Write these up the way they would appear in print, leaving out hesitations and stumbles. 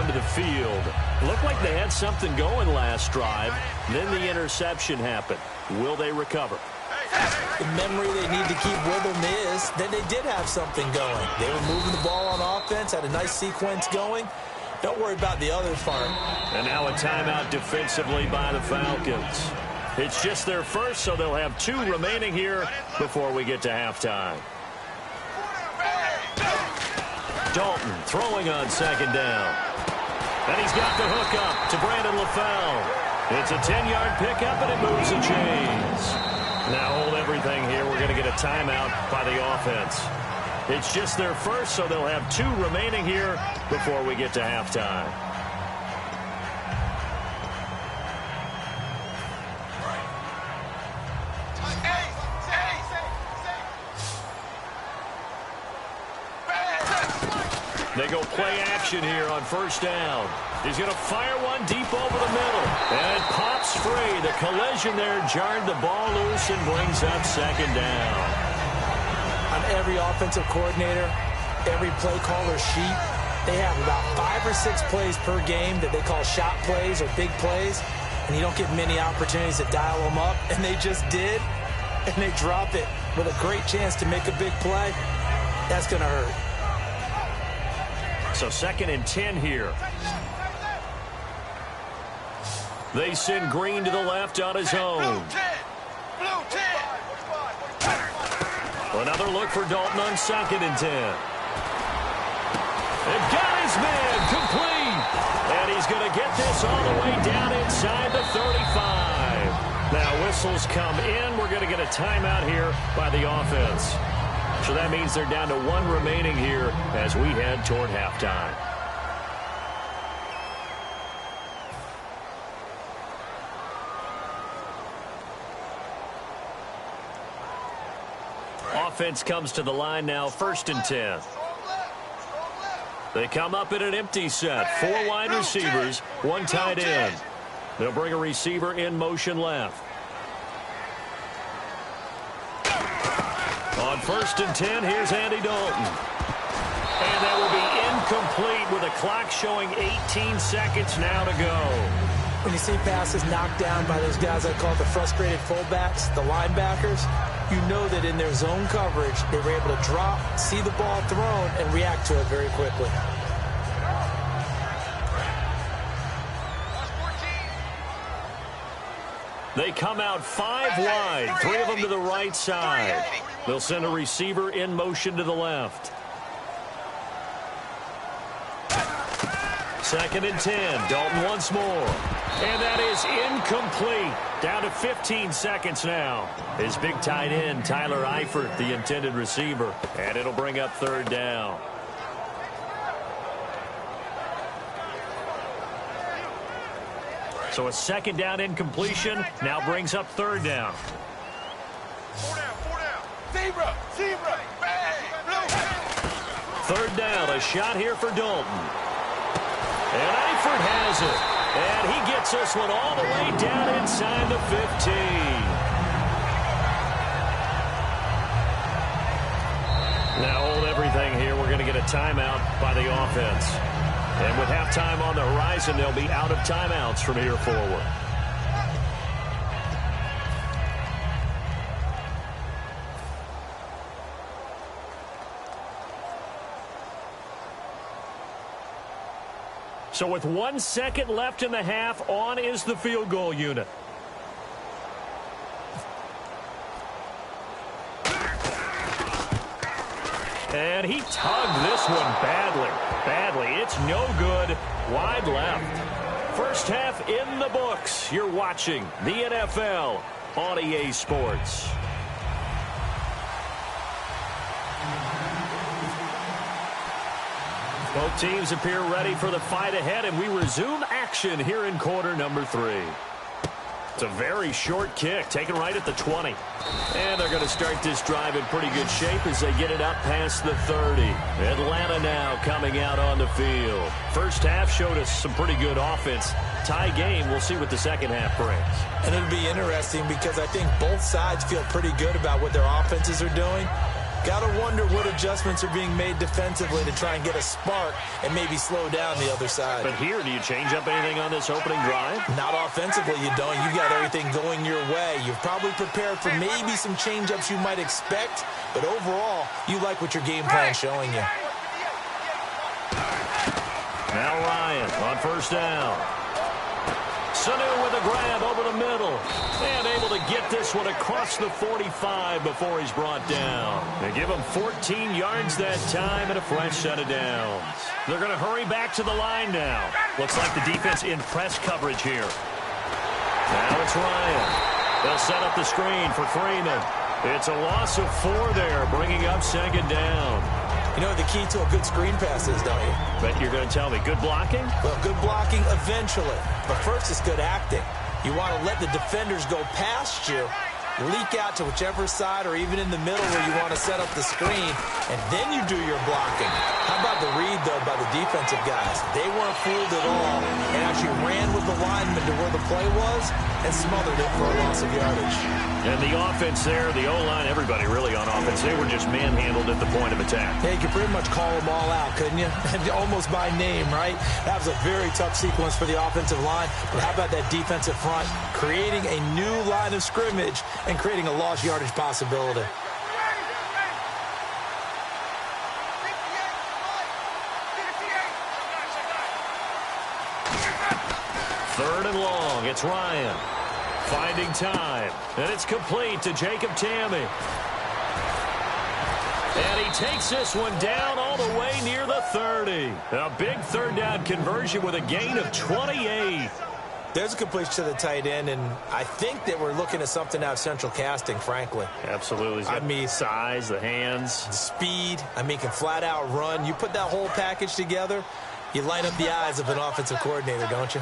onto the field. Looked like they had something going last drive. Then the interception happened. Will they recover? The memory they need to keep with them is that they did have something going. They were moving the ball on offense, had a nice sequence going. Don't worry about the other part. And now a timeout defensively by the Falcons. It's just their first, so they'll have 2 remaining here before we get to halftime. Dalton throwing on second down. And he's got the hook up to Brandon LaFell. It's a 10-yard pickup, and it moves the chains. Now hold everything here. We're going to get a timeout by the offense. It's just their first, so they'll have 2 remaining here before we get to halftime. They go play action here on first down. He's going to fire one deep over the middle. And it pops free. The collision there jarred the ball loose and brings up second down. On every offensive coordinator, every play caller sheet, they have about 5 or 6 plays per game that they call shot plays or big plays. And you don't get many opportunities to dial them up. And they just did. And they drop it with a great chance to make a big play. That's going to hurt. So 2nd and 10 here. They send Green to the left on his own. Another look for Dalton on 2nd and 10. It got his man complete. And he's going to get this all the way down inside the 35. Now whistles come in. We're going to get a timeout here by the offense. So that means they're down to 1 remaining here as we head toward halftime. Offense comes to the line now, 1st and 10. They come up in an empty set. 4 wide receivers, 1 tight end. They'll bring a receiver in motion left. On 1st and 10, here's Andy Dalton. And that will be incomplete with the clock showing 18 seconds now to go. When you see passes knocked down by those guys I call the frustrated fullbacks, the linebackers, you know that in their zone coverage, they were able to drop, see the ball thrown, and react to it very quickly. They come out 5 wide, 3 of them to the right side. They'll send a receiver in motion to the left. 2nd and 10. Dalton once more. And that is incomplete. Down to 15 seconds now. His big tight end, Tyler Eifert, the intended receiver. And it'll bring up 3rd down. So a 2nd down incompletion now brings up 3rd down. 4 down. Zebra. 3rd down, a shot here for Dalton. And Eifert has it. And he gets this one all the way down inside the 15. Now hold everything here. We're going to get a timeout by the offense. And with halftime on the horizon, they'll be out of timeouts from here forward. So with 1 second left in the half, on is the field goal unit. And he tugged this one badly. It's no good. Wide left. First half in the books. You're watching the NFL on EA Sports. Both teams appear ready for the fight ahead, and we resume action here in quarter number 3. It's a very short kick, taken right at the 20. And they're going to start this drive in pretty good shape as they get it up past the 30. Atlanta now coming out on the field. First half showed us some pretty good offense. Tie game, we'll see what the second half brings. And it'll be interesting because I think both sides feel pretty good about what their offenses are doing. Got to wonder what adjustments are being made defensively to try and get a spark and maybe slow down the other side. But here, do you change up anything on this opening drive? Not offensively, you don't. You've got everything going your way. You've probably prepared for maybe some change-ups you might expect, but overall, you like what your game plan is showing you. Now Ryan on first down. Sanu with a grab over the middle. And able to get this one across the 45 before he's brought down. They give him 14 yards that time and a fresh set of downs. They're going to hurry back to the line now. Looks like the defense in press coverage here. Now it's Ryan. They'll set up the screen for Freeman. It's a loss of 4 there, bringing up second down. You know what the key to a good screen pass is, don't you? But you're going to tell me, good blocking? Well, good blocking eventually. But first, it's good acting. You want to let the defenders go past you, leak out to whichever side or even in the middle where you want to set up the screen, and then you do your blocking. How about the read, though, by the defensive guys? They weren't fooled at all and actually ran with the lineman to where the play was and smothered it for a loss of yardage. And the offense there, the O-line, everybody really on offense, they were just manhandled at the point of attack. Yeah, you could pretty much call them all out, couldn't you? Almost by name, right? That was a very tough sequence for the offensive line. But how about that defensive front creating a new line of scrimmage and creating a lost yardage possibility? Third and long, it's Ryan. Finding time, and it's complete to Jacob Tamme. And he takes this one down all the way near the 30. A big third down conversion with a gain of 28. There's a completion to the tight end, and I think that we're looking at something out of central casting, frankly. Absolutely. I mean, size, the hands. Speed. I mean, can flat out run. You put that whole package together, you light up the eyes of an offensive coordinator, don't you?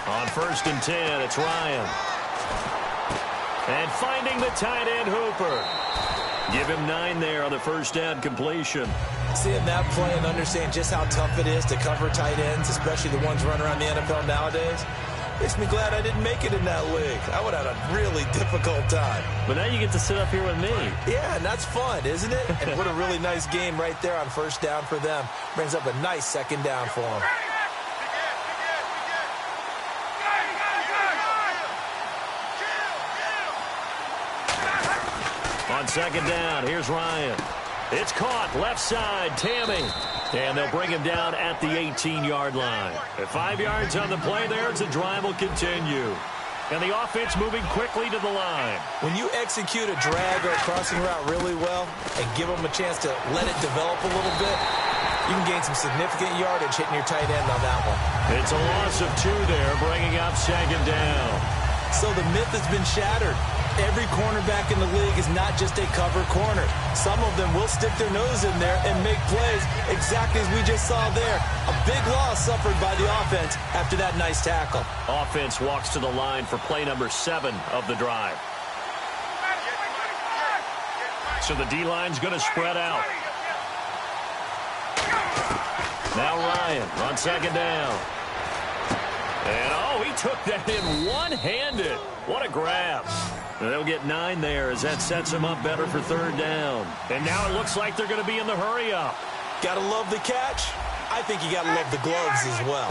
On first and 10, it's Ryan. And finding the tight end, Hooper. Give him 9 there on the first down completion. Seeing that play and understand just how tough it is to cover tight ends, especially the ones running around the NFL nowadays, makes me glad I didn't make it in that league. I would have had a really difficult time. But now you get to sit up here with me. Yeah, and that's fun, isn't it? And what a really nice game right there on first down for them. Brings up a nice second down for them. On second down, here's Ryan. It's caught, left side, Tamme. And they'll bring him down at the 18-yard line. At 5 yards on the play there, the drive will continue. And the offense moving quickly to the line. When you execute a drag or a crossing route really well and give them a chance to let it develop a little bit, you can gain some significant yardage hitting your tight end on that one. It's a loss of 2 there, bringing up second down. So the myth has been shattered. Every cornerback in the league is not just a cover corner. Some of them will stick their nose in there and make plays exactly as we just saw there. A big loss suffered by the offense after that nice tackle. Offense walks to the line for play number 7 of the drive. So the D-line's going to spread out. Now Ryan on second down. And, oh, he took that in one-handed. What a grab. And they'll get 9 there as that sets them up better for third down. And now it looks like they're going to be in the hurry-up. Gotta love the catch. I think you gotta love the gloves as well.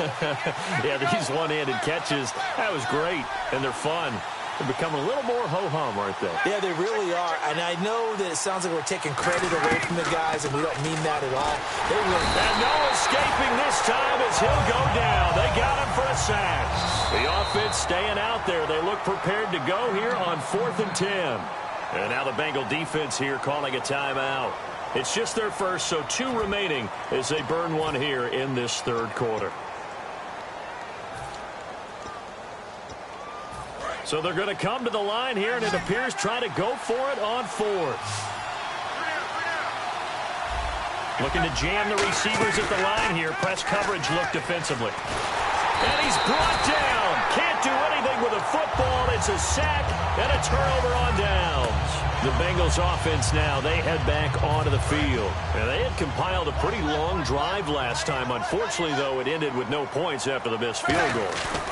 Yeah, these one-handed catches, that was great. And they're fun. They become a little more ho-hum, aren't they? Yeah, they really are. And I know that it sounds like we're taking credit away from the guys, and we don't mean that at all. They really... And no escaping this time as he'll go down. They got him for a sack. The offense staying out there. They look prepared to go here on 4th and 10. And now the Bengal defense here calling a timeout. It's just their first, so 2 remaining as they burn 1 here in this third quarter. So they're going to come to the line here, and it appears try to go for it on 4th. Looking to jam the receivers at the line here. Press coverage look defensively. And he's brought down. Can't do anything with a football. It's a sack and a turnover on downs. The Bengals offense now, they head back onto the field. And they had compiled a pretty long drive last time. Unfortunately, though, it ended with no points after the missed field goal.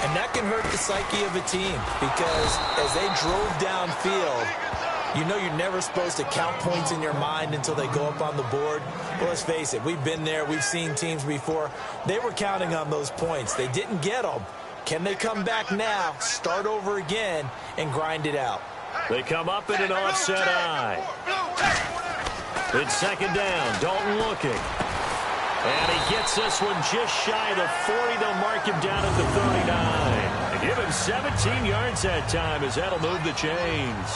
And that can hurt the psyche of a team because as they drove downfield, you know you're never supposed to count points in your mind until they go up on the board. Well, let's face it, we've been there. We've seen teams before. They were counting on those points. They didn't get them. Can they come back now, start over again, and grind it out? They come up in an offset eye. It's second down. Dalton looking. And he gets this one just shy of the 40. They'll mark him down at the 39. They give him 17 yards that time as that'll move the chains.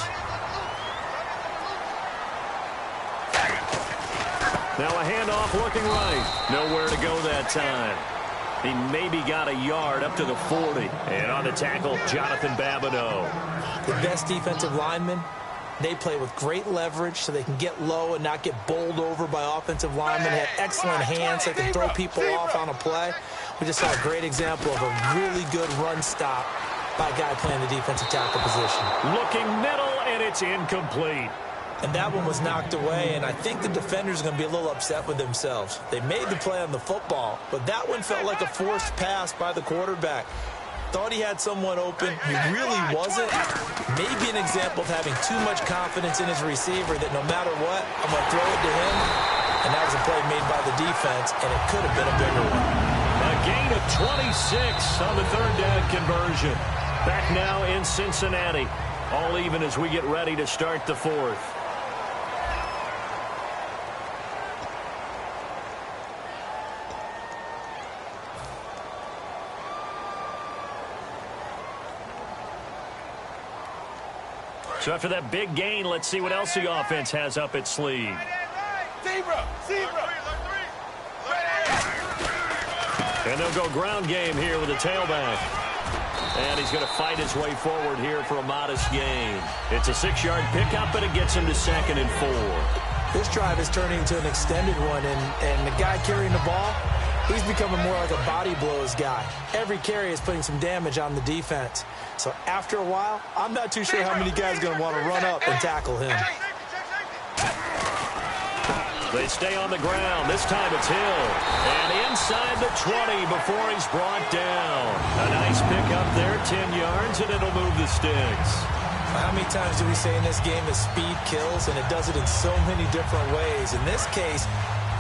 Now a handoff looking right. Nowhere to go that time. He maybe got a yard up to the 40. And on the tackle, Jonathan Babineau. The best defensive linemen, they play with great leverage so they can get low and not get bowled over by offensive linemen. They have excellent hands. They can throw people off on a play. We just saw a great example of a really good run stop by a guy playing the defensive tackle position. Looking middle, and it's incomplete. And that one was knocked away, and I think the defenders are going to be a little upset with themselves. They made the play on the football, but that one felt like a forced pass by the quarterback. Thought he had someone open. He really wasn't. Maybe an example of having too much confidence in his receiver that no matter what, I'm going to throw it to him. And that was a play made by the defense, and it could have been a bigger one. A gain of 26 on the third down conversion. Back now in Cincinnati. All even as we get ready to start the fourth. So after that big gain, let's see what else the offense has up its sleeve. And they'll go ground game here with a tailback. And he's going to fight his way forward here for a modest gain. It's a 6-yard pickup, and it gets him to 2nd and 4. This drive is turning into an extended one, and the guy carrying the ball, he's becoming more like a body blows guy. Every carry is putting some damage on the defense. So after a while, I'm not too sure how many guys are going to want to run up and tackle him. They stay on the ground. This time it's Hill. And inside the 20 before he's brought down. A nice pickup there, 10 yards, and it'll move the sticks. How many times do we say in this game that speed kills, and it does it in so many different ways? In this case,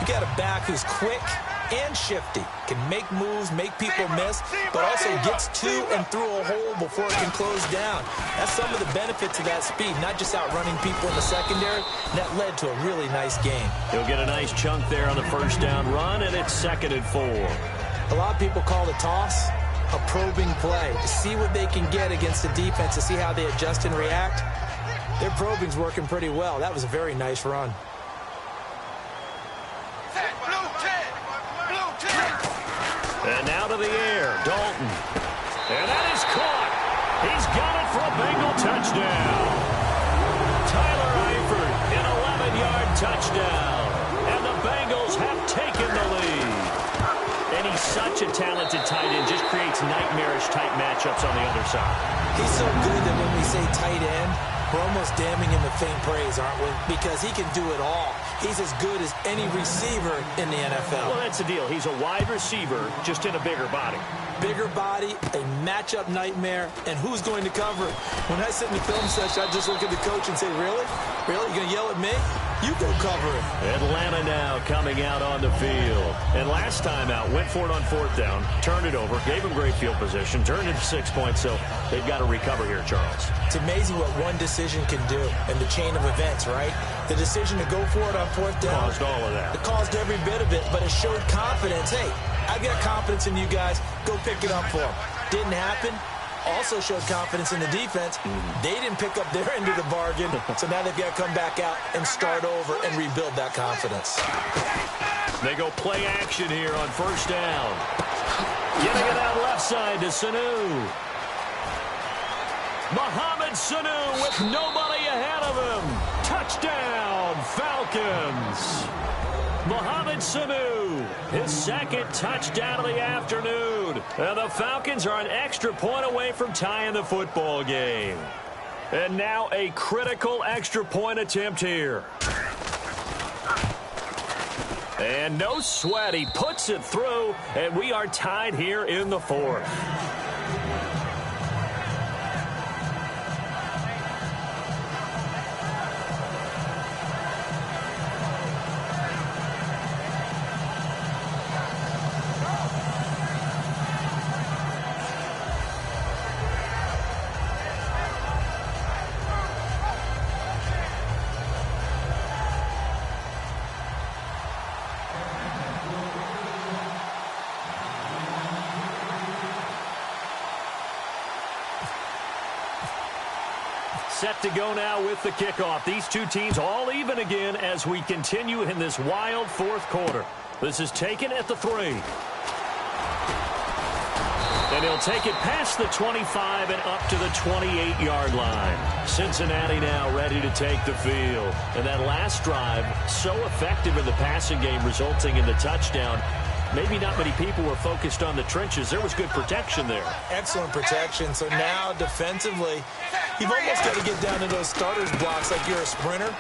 you got a back who's quick and shifty, can make moves, make people miss, but also gets to and through a hole before it can close down. That's some of the benefits of that speed, not just outrunning people in the secondary. That led to a really nice game. He'll get a nice chunk there on the first down run, and it's 2nd and 4. A lot of people call the toss a probing play, to see what they can get against the defense, to see how they adjust and react. Their probing's working pretty well. That was a very nice run. And now to the air, Dalton. And that is caught. He's got it for a Bengal touchdown. Tyler Eifert, an 11-yard touchdown. And the Bengals have taken the lead. And he's such a talented tight end, just creates nightmarish-type matchups on the other side. He's so good that when we say tight end, we're almost damning him with faint praise, aren't we? Because he can do it all. He's as good as any receiver in the NFL. Well, that's the deal. He's a wide receiver, just in a bigger body. Bigger body, a matchup nightmare, and who's going to cover it? When I sit in the film session, I just look at the coach and say, really? Really? You're going to yell at me? You go cover it. Atlanta now coming out on the field. And last time out, went for it on 4th down, turned it over, gave him great field position, turned it to 6 points, so they've got to recover here, Charles. It's amazing what one decision can do in the chain of events, right? The decision to go for it on 4th down. Caused all of that. It caused every bit of it, but it showed confidence. Hey, I've got confidence in you guys. Go pick it up for them. Didn't happen. Also showed confidence in the defense. They didn't pick up their end of the bargain, so now they've got to come back out and start over and rebuild that confidence. They go play action here on 1st down. Getting it out left side to Sanu. Mohamed Sanu with nobody ahead of him. Touchdown, Falcons. Mohamed Sanu, his 2nd touchdown of the afternoon. And the Falcons are an extra point away from tying the football game. And now a critical extra point attempt here. And no sweat. He puts it through, and we are tied here in the fourth. Set to go now with the kickoff. These two teams all even again as we continue in this wild fourth quarter. This is taken at the 3. And he'll take it past the 25 and up to the 28-yard line. Cincinnati now ready to take the field. And that last drive, so effective in the passing game, resulting in the touchdown. Maybe not many people were focused on the trenches. There was good protection there. Excellent protection. So now defensively, you've almost got to get down to those starters blocks like you're a sprinter.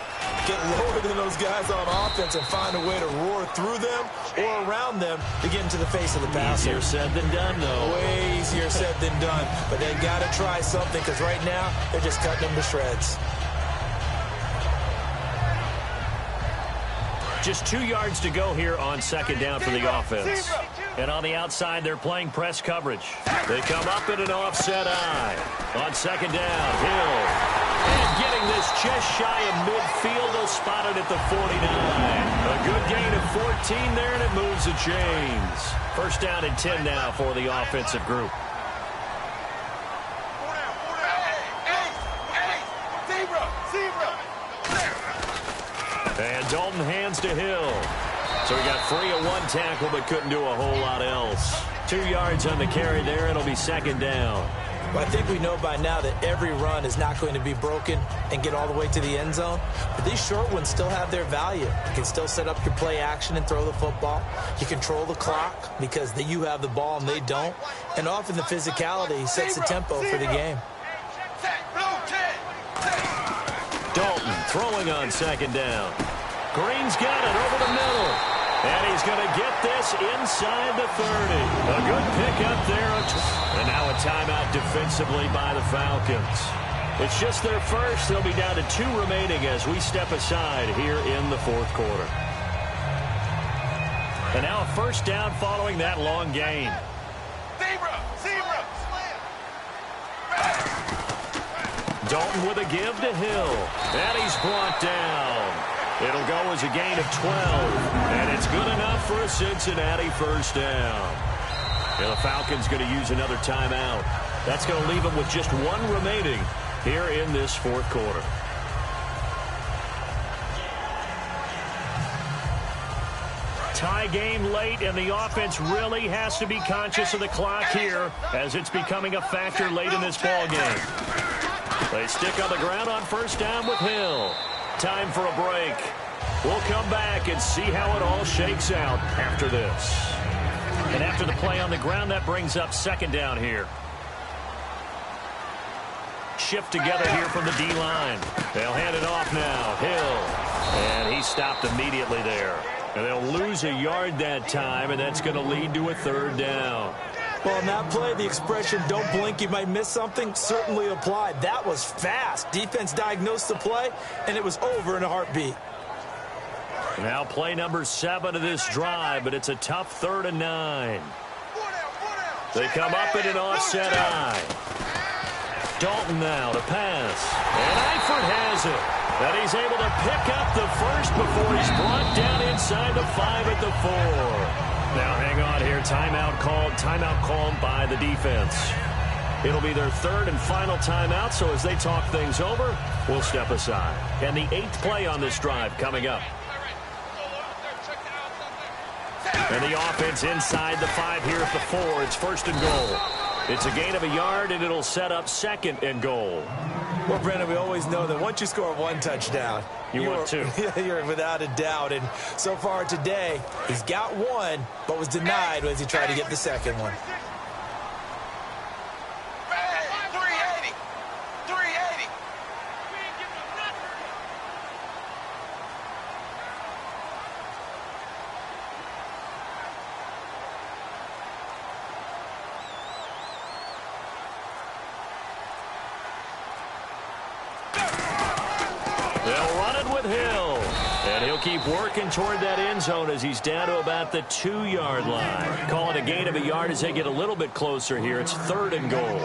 Get lower than those guys on offense and find a way to roar through them or around them to get into the face of the passer. Easier said than done, though. Way easier said than done. But they got to try something because right now they're just cutting them to shreds. Just 2 yards to go here on second down for the offense. And on the outside, they're playing press coverage. They come up in an offset eye. On second down, Hill. And getting this just shy of midfield. They'll spot it at the 49. A good gain of 14 there, and it moves the chains. First down and 10 now for the offensive group. And Dalton hands to Hill. So he got free of one tackle but couldn't do a whole lot else. 2 yards on the carry there. It'll be second down. Well, I think we know by now that every run is not going to be broken and get all the way to the end zone. But these short ones still have their value. You can still set up your play action and throw the football. You control the clock because you have the ball and they don't. And often the physicality sets the tempo for the game. Dalton throwing on second down. Green's got it over the middle. And he's going to get this inside the 30. A good pickup there. And now a timeout defensively by the Falcons. It's just their first. They'll be down to 2 remaining as we step aside here in the fourth quarter. And now a first down following that long gain. Dalton with a give to Hill. And he's brought down. It'll go as a gain of 12. And it's good enough for a Cincinnati first down. And the Falcons going to use another timeout. That's going to leave them with just 1 remaining here in this fourth quarter. Tie game late, and the offense really has to be conscious of the clock here as it's becoming a factor late in this ball game. They stick on the ground on first down with Hill. Time for a break. We'll come back and see how it all shakes out after this. And after the play on the ground, that brings up second down here. Shift together here from the D-line. They'll hand it off now. Hill. And he stopped immediately there. And they'll lose a yard that time, and that's going to lead to a third down. Well, on that play, the expression, don't blink, you might miss something, certainly applied. That was fast. Defense diagnosed the play, and it was over in a heartbeat. Now play number 7 of this drive, but it's a tough 3rd and 9. They come up in an offset eye. Dalton now to pass. And Eifert has it. And he's able to pick up the first before he's brought down inside the 5 at the 4. Now hang on here. Timeout called by the defense. It'll be their 3rd and final timeout, so as they talk things over, we'll step aside. And the 8th play on this drive coming up. And the offense inside the 5 here at the 4. It's 1st and goal. It's a gain of a yard, and it'll set up 2nd and goal. Well, Brandon, we always know that once you score 1 touchdown, you're 2. You're without a doubt. And so far today, he's got 1, but was denied as he tried to get the 2nd one. 380. running with Hill. And he'll keep working toward that end zone as he's down to about the 2-yard line. Call it a gain of a yard as they get a little bit closer here. It's 3rd and goal.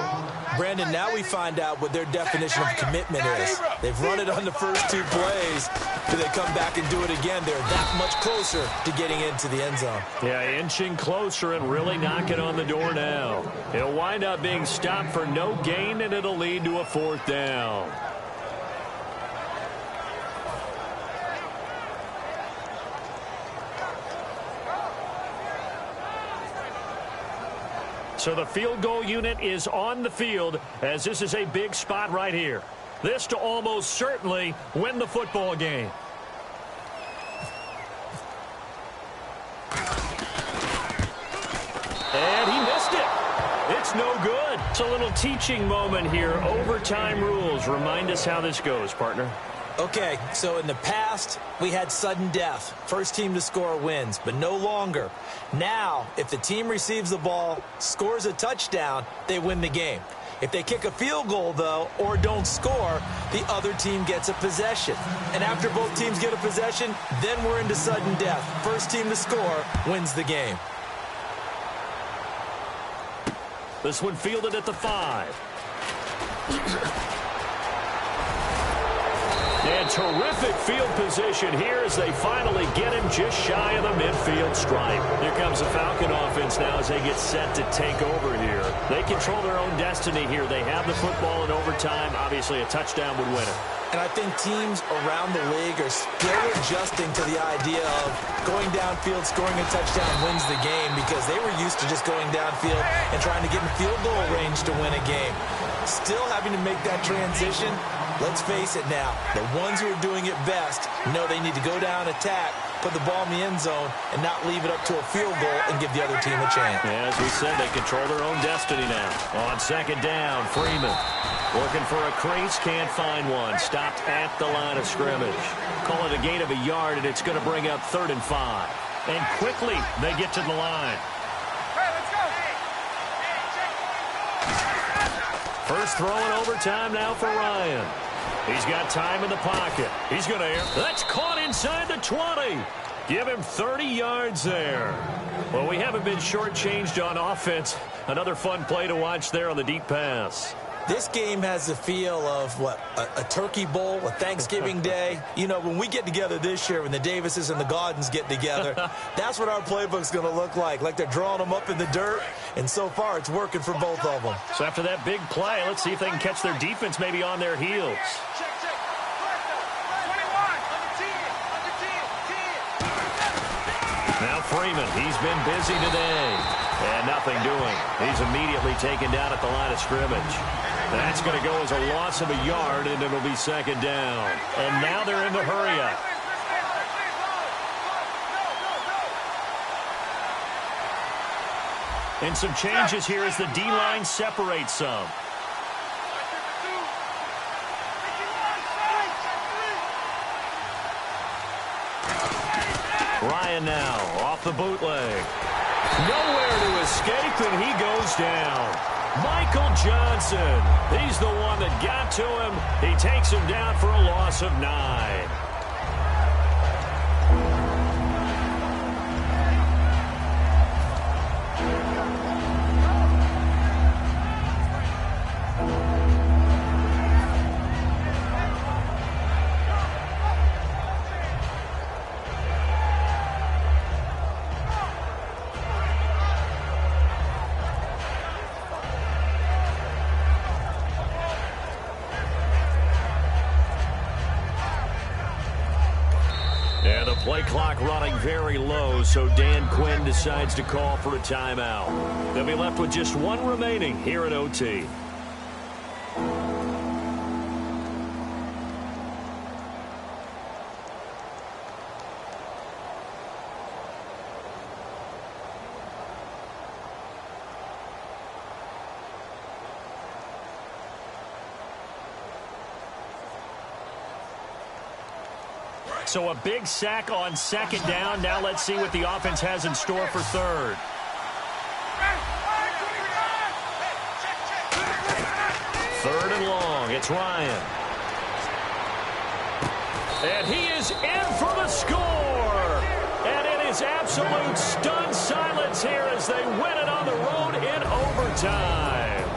Brandon, now we find out what their definition of commitment is. They've run it on the first 2 plays. Do they come back and do it again? They're that much closer to getting into the end zone. Yeah, inching closer and really knocking on the door now. He'll wind up being stopped for no gain, and it'll lead to a 4th down. So the field goal unit is on the field as this is a big spot right here. This to almost certainly win the football game. And he missed it. It's no good. It's a little teaching moment here. Overtime rules. Remind us how this goes, partner. Okay, so in the past, we had sudden death. First team to score wins, but no longer. Now, if the team receives the ball, scores a touchdown, they win the game. If they kick a field goal, though, or don't score, the other team gets a possession. And after both teams get a possession, then we're into sudden death. First team to score wins the game. This one fielded at the 5. And terrific field position here as they finally get him just shy of the midfield stripe. Here comes the Falcon offense now as they get set to take over here. They control their own destiny here. They have the football in overtime. Obviously, a touchdown would win it. And I think teams around the league are still adjusting to the idea of going downfield, scoring a touchdown wins the game because they were used to just going downfield and trying to get in field goal range to win a game. Still having to make that transition. Let's face it now, the ones who are doing it best know they need to go down, attack, put the ball in the end zone, and not leave it up to a field goal and give the other team a chance. Yeah, as we said, they control their own destiny now. On 2nd down, Freeman working for a crease, can't find one. Stopped at the line of scrimmage. Call it a gain of a yard, and it's going to bring up 3rd and 5. And quickly, they get to the line. First throw in overtime now for Ryan. He's got time in the pocket. He's going to air. That's caught inside the 20. Give him 30 yards there. Well, we haven't been shortchanged on offense. Another fun play to watch there on the deep pass. This game has the feel of, a turkey bowl, a Thanksgiving day. You know, when we get together this year, when the Davises and the Gaudens get together, that's what our playbook's going to look like they're drawing them up in the dirt, and so far it's working for both of them. So after that big play, let's see if they can catch their defense maybe on their heels. Now Freeman, he's been busy today. And nothing doing. He's immediately taken down at the line of scrimmage. That's going to go as a loss of a yard, and it'll be 2nd down. And now they're in the hurry-up. And some changes here as the D-line separates some. Ryan now off the bootleg. Nowhere to escape, and he goes down. Michael Johnson. He's the one that got to him. He takes him down for a loss of 9. And the play clock running very low, so Dan Quinn decides to call for a timeout. They'll be left with just one remaining here at OT. So a big sack on 2nd down. Now let's see what the offense has in store for 3rd. Third and long. It's Ryan. And he is in for the score. And it is absolute stunned silence here as they win it on the road in overtime.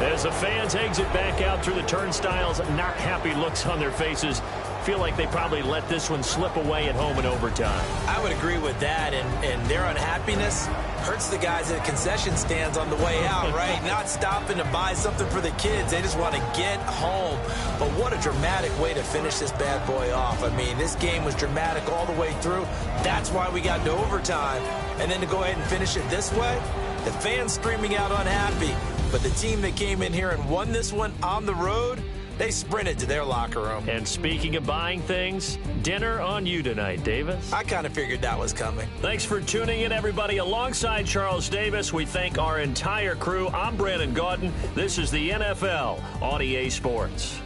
As the fans exit back out through the turnstiles, not happy looks on their faces. Feel like they probably let this one slip away at home in overtime. I would agree with that, and their unhappiness hurts the guys at concession stands on the way out, right? Not stopping to buy something for the kids. They just want to get home. But what a dramatic way to finish this bad boy off. I mean, this game was dramatic all the way through. That's why we got to overtime. And then to go ahead and finish it this way, the fans screaming out unhappy. But the team that came in here and won this one on the road, they sprinted to their locker room. And speaking of buying things, dinner on you tonight, Davis. I kind of figured that was coming. Thanks for tuning in, everybody. Alongside Charles Davis, we thank our entire crew. I'm Brandon Gaudin. This is the NFL on EA Sports.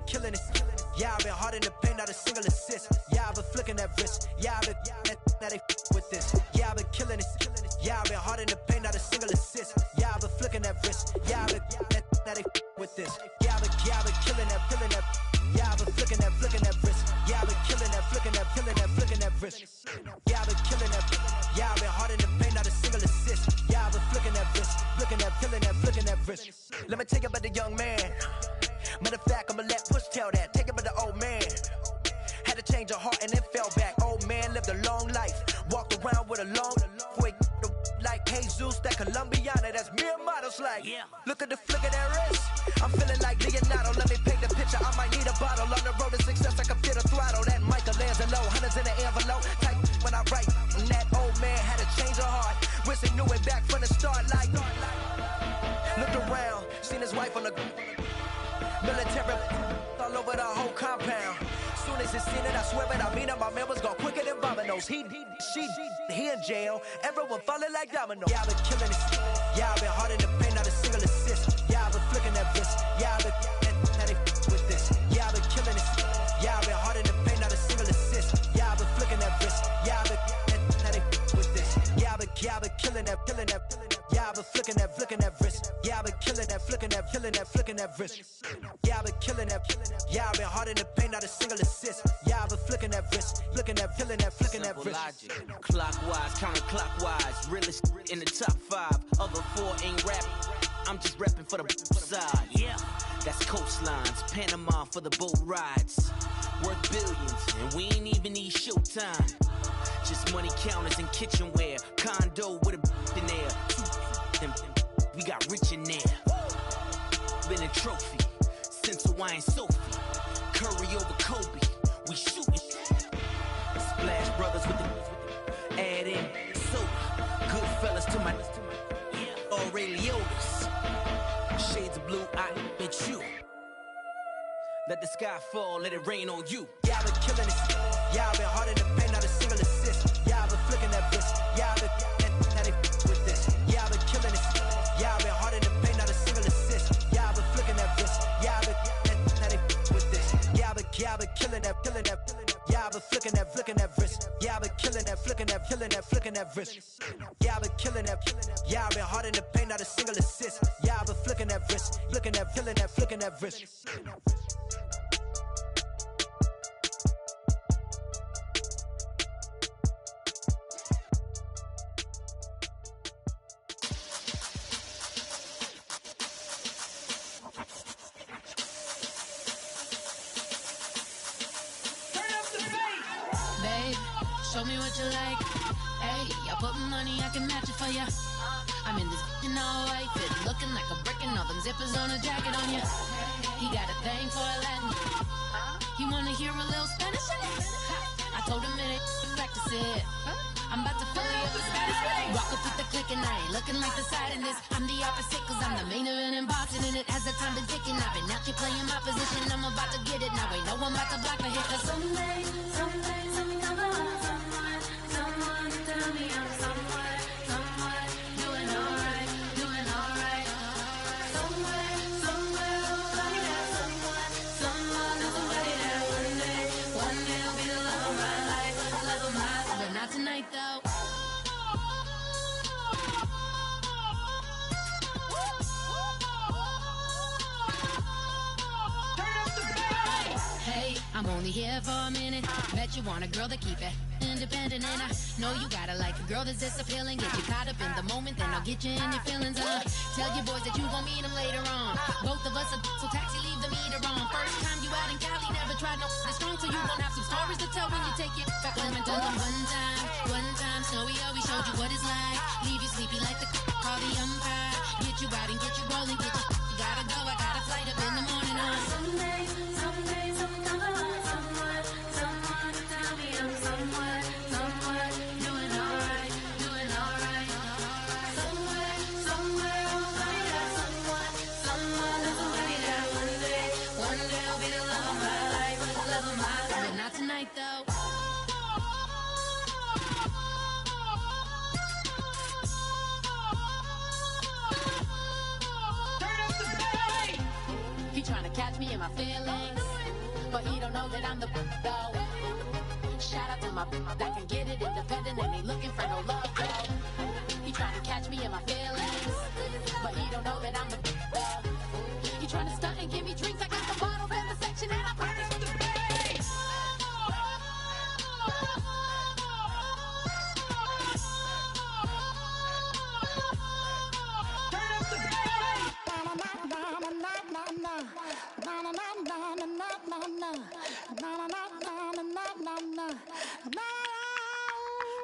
killing it. Yeah, I've been hard in the paint, not a single assist. Yeah, I've been flicking that wrist. Yeah, I've been now they with this. Yeah, I've been killing it. Yeah, I've been hard in the paint, not a single assist. Yeah, I've been flicking that wrist. Yeah, I've been now they with this. Yeah, I've been killing that. Yeah, I've been flicking that wrist. Yeah, I've been killing that, flicking that wrist. Yeah, I've been killing that. Yeah, I've been hard in the paint, not a single assist. Yeah, I've been flicking that wrist, flicking that wrist. Let me tell you about the young man. Matter of fact, I'ma let Push tell that. Take it about the old man. Had to change her heart and then fell back. Old man lived a long life. Walked around with a long way. Like Jesus, that Colombiana, that's mere models like. Yeah. Look at the flick of that wrist. I'm feeling like Leonardo. Let me paint the picture. I might need a bottle. On the road to success, I can feel the throttle. That Michelangelo, hundreds in the envelope. Type when I write. And that old man had to change her heart. Wish he knew it back from the start. Like, looked around, seen his wife on the military all over the whole compound. Soon as he seen it, I swear it, I mean it, my man was gone quicker than dominoes. He in jail, everyone falling like dominoes. Yeah, I've been killing it. Yeah, I've been hard in the paint, not a single assist. Yeah, I've been flicking that wrist. Yeah, I've been now they with this. Yeah, I've been killing it. Yeah, I've been hard in the paint, not a single assist. Yeah, I've been flicking that wrist. Yeah, I've been now they with this. Yeah, I've been killing that. Yeah, I've been flicking that wrist. Yeah, I've been killing that, flicking that wrist. Yeah, I've been killing that. Yeah, I've been hard in the paint, not a single assist. Yeah, I've been flicking that wrist, flicking that wrist. Logic. Clockwise, counterclockwise, realest in the top 5. Other 4 ain't rapping. I'm just repping for the side. Yeah, that's coastlines, Panama for the boat rides. Worth billions, and we ain't even need showtime. Just money counters and kitchenware. Condo with a in there. We got rich in there. Been a trophy since Hawaiian Sophie. Curry over Kobe. We shooting. Splash Brothers with the add in soda. Good fellas to my Aureliotis. Shades of blue, I bet you. Let the sky fall, let it rain on you. Yeah, I've been killing it. Yeah, I've been hard in the paint, not a single assist. Yeah, I've been flicking that wrist. Yeah, I've been now they with this. Yeah, I've been killing it. Yeah, I've been hard in the paint, not a single assist. Yeah, I've been flicking that wrist. Yeah, I've been now they with this. Yeah, I've been killing that. Yeah, I've been flicking that wrist. Yeah, I've been killing that, flicking that wrist. Yeah, I've been killing that. Yeah, I've been hard in the paint, not a single assist. Yeah, I've been flicking that wrist, flicking that wrist. Show me what you like. Hey, I put money, I can match it for ya. I'm in this in all white fit, looking like a brick and all them zippers on a jacket on ya. He got a thing for a Latin. He wanna hear a little Spanish in it. I told him it ain't practice it. I'm about to fill you up with Spanish. Walk up with the click and I ain't looking like the side in this. I'm the opposite cause I'm the main event and boxing in it. As the time been ticking, I've been out here playing my position. I'm about to get it now. Ain't no one about to block the hit. Cause someday, something come along. Someone tell me I'm someone doing alright. Somewhere, somebody that someone is somebody that one day will be the love of my life, but not tonight though. Hey, I'm only here for a minute. Bet you want a girl to keep it independent, and I know you gotta like a girl that's this appealing. Get you caught up in the moment, then I'll get you in your feelings. Tell your boys that you gon' meet them later on. Both of us are so taxi, leave the meter on. First time you out in Cali, never tried no this strong, so you gon' have some stories to tell when you take it back. Let me tell them one time, Snowy always showed you what it's like. Leave you sleepy like the call the umpire. Get you out and get you rolling, get you gotta go. I got a flight up in the morning on someday, something come along. Someone tell me I'm someone doing alright. Somewhere, somebody that someone is somebody that one day will be the love of my life, but not tonight though. Turn up the bass. He trying to catch me in my feelings. but he don't know that I'm the though. Shout out to my that can get it independent and ain't looking for no love though. He trying to catch me in my feelings, but he don't know that I'm the though. He trying to stunt and give me drinks. I got the bottles in the section and I practice with the bass.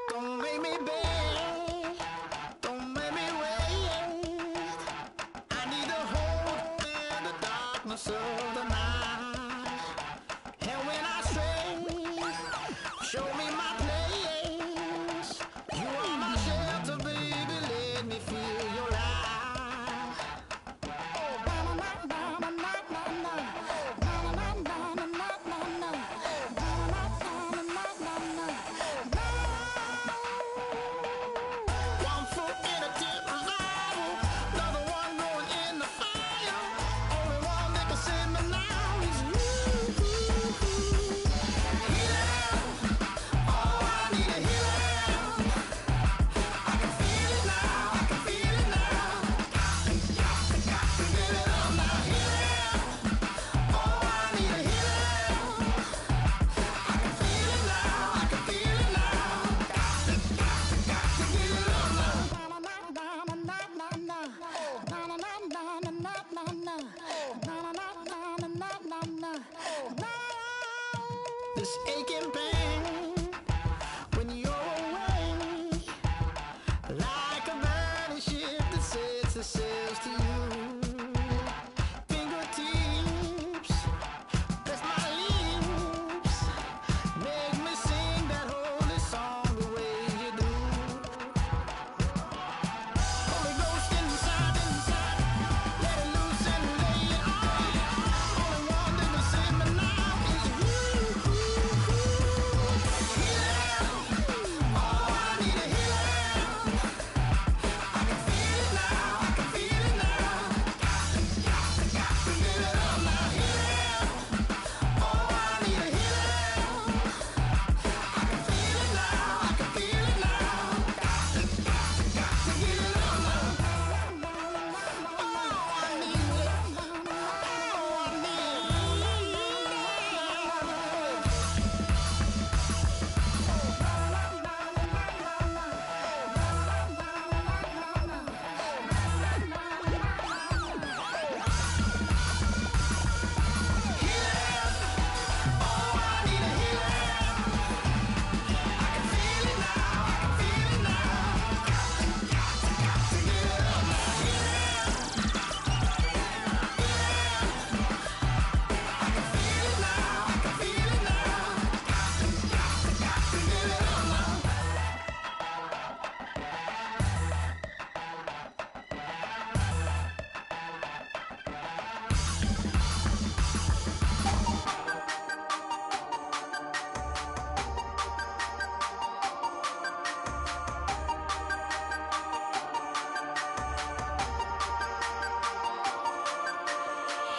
Don't make me beg, don't make me wait. I need to hold in the darkness of the night. And when I stray, show me my place. You are my shelter, baby, let me feel your light. One foot in a tip revival, another one going in the fire. Only one that can save me now is you. Healing, oh, I need a healing. I can feel it now, I can feel it now. Got to get it up now. Healing, oh, I need a healing. I can feel it now, I can feel it now. Got to get it up now. This aching pain when you're away, like a burning ship that sets the sails to you. Fingertips, press my lips, make me sing that holy song the way you do. Holy Ghost inside, let it loose and lay it on. Only one that can save me now is you. Healing, oh, I need a healing. I can feel it now, I can feel it now. Got to get it up now. Healing, oh, I need a healing. I can feel it now, I can feel it now. Got to get it up now. Oh, I need it. Oh, I need it.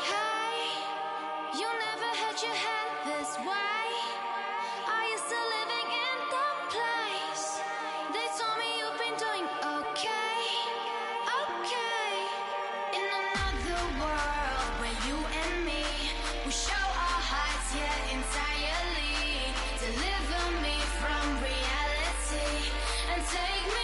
Hey, you never had your head this way. Are you still living in that place? They told me you've been doing okay, okay. In another world where you and me, we show our hearts here entirely. Deliver me from reality and take me